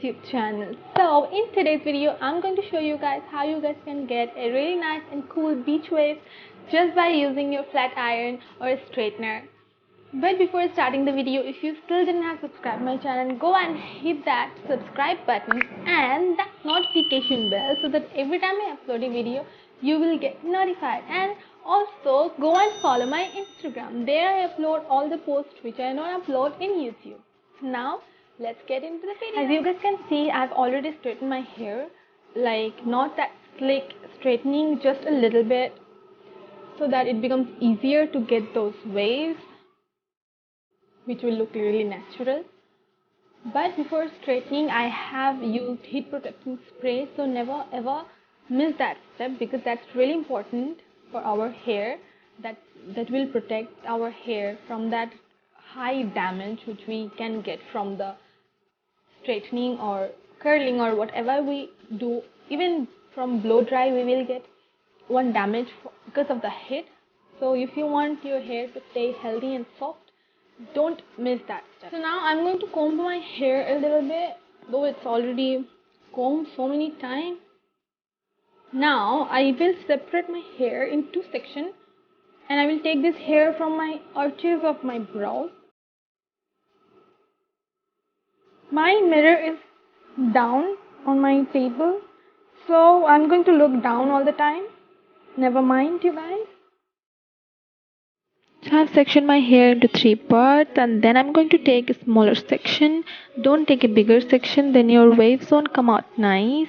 YouTube channel. So in today's video I'm going to show you guys how you guys can get a really nice and cool beach wave just by using your flat iron or a straightener. But before starting the video, if you still didn't have subscribed my channel, go and hit that subscribe button and that notification bell so that every time I upload a video you will get notified. And also go and follow my Instagram. There I upload all the posts which I don't upload in YouTube. Now let's get into the video. As you guys can see, I've already straightened my hair, like not that slick straightening, just a little bit, so that it becomes easier to get those waves which will look really natural. But before straightening I have used heat protecting spray, so never ever miss that step because that's really important for our hair. That will protect our hair from that high damage which we can get from the straightening or curling or whatever we do. Even from blow dry we will get one damage because of the heat. So if you want your hair to stay healthy and soft, don't miss that step. So now I'm going to comb my hair a little bit, though it's already combed so many times. Now I will separate my hair in two sections, and I will take this hair from my arches of my brows. My mirror is down on my table, so I'm going to look down all the time. Never mind, you guys. So I've sectioned my hair into three parts, and then I'm going to take a smaller section. Don't take a bigger section, then your waves won't come out nice.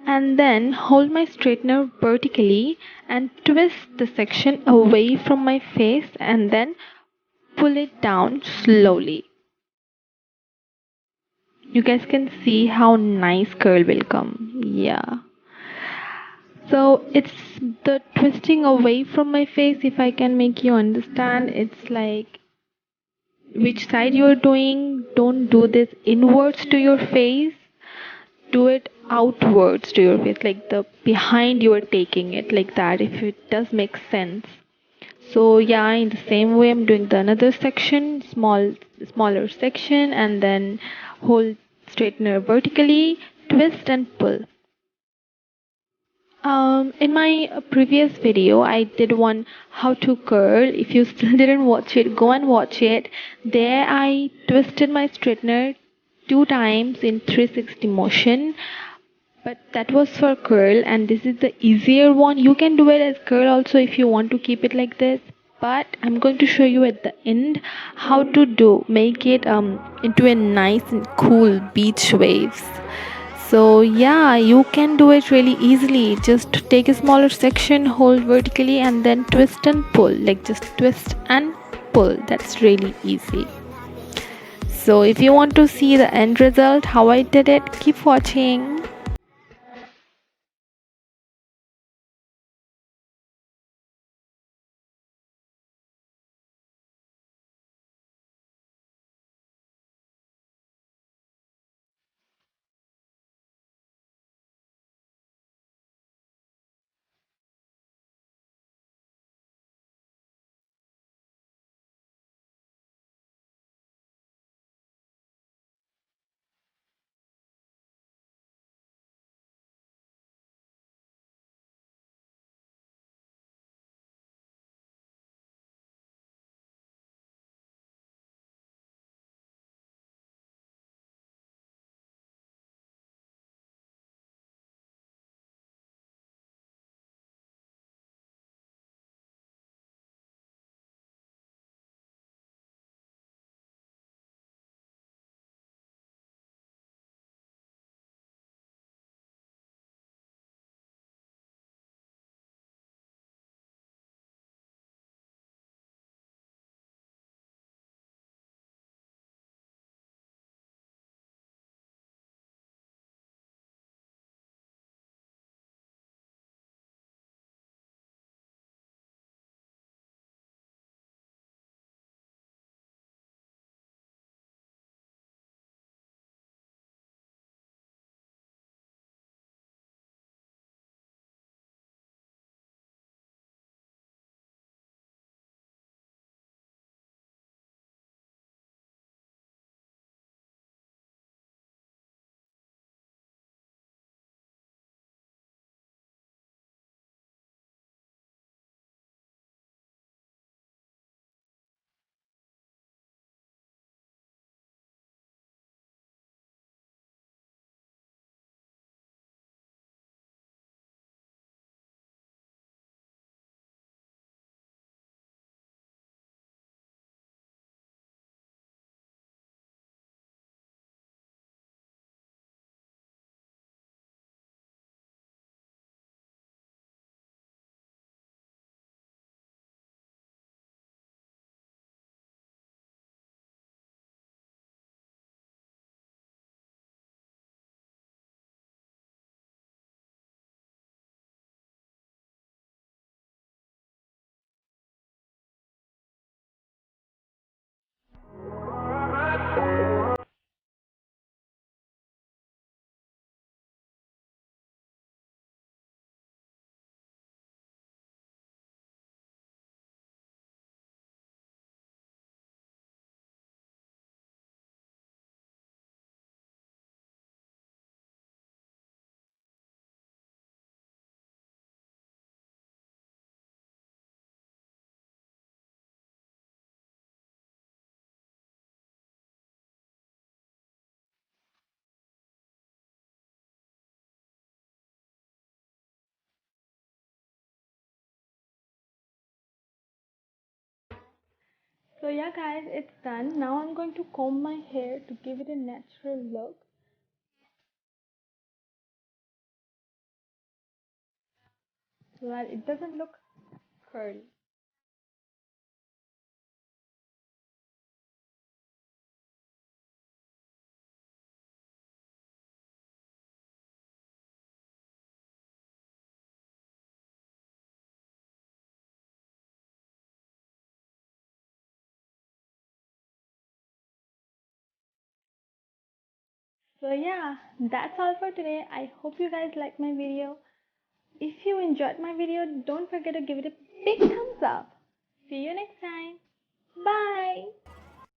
And then hold my straightener vertically and twist the section away from my face and then pull it down slowly. You guys can see how nice curl will come. Yeah. So it's the twisting away from my face, if I can make you understand. It's like which side you're doing. Don't do this inwards to your face, do it outwards to your face, like the behind you are taking it, like that, if it does make sense. So yeah, in the same way I'm doing the another section, smaller section, and then hold straightener vertically, twist and pull. In my previous video, I did one how to curl. If you still didn't watch it, go and watch it. There, I twisted my straightener 2 times in 360 motion, but that was for curl, and this is the easier one. You can do it as curl also if you want to keep it like this. But I'm going to show you at the end how to make it into a nice and cool beach waves. So yeah, you can do it really easily. Just take a smaller section, hold vertically, and then twist and pull. Like just twist and pull. That's really easy. So if you want to see the end result, how I did it, keep watching. So yeah guys, it's done. Now I'm going to comb my hair to give it a natural look so that it doesn't look curly. So yeah, that's all for today. I hope you guys like my video. If you enjoyed my video, don't forget to give it a big thumbs up. See you next time. Bye.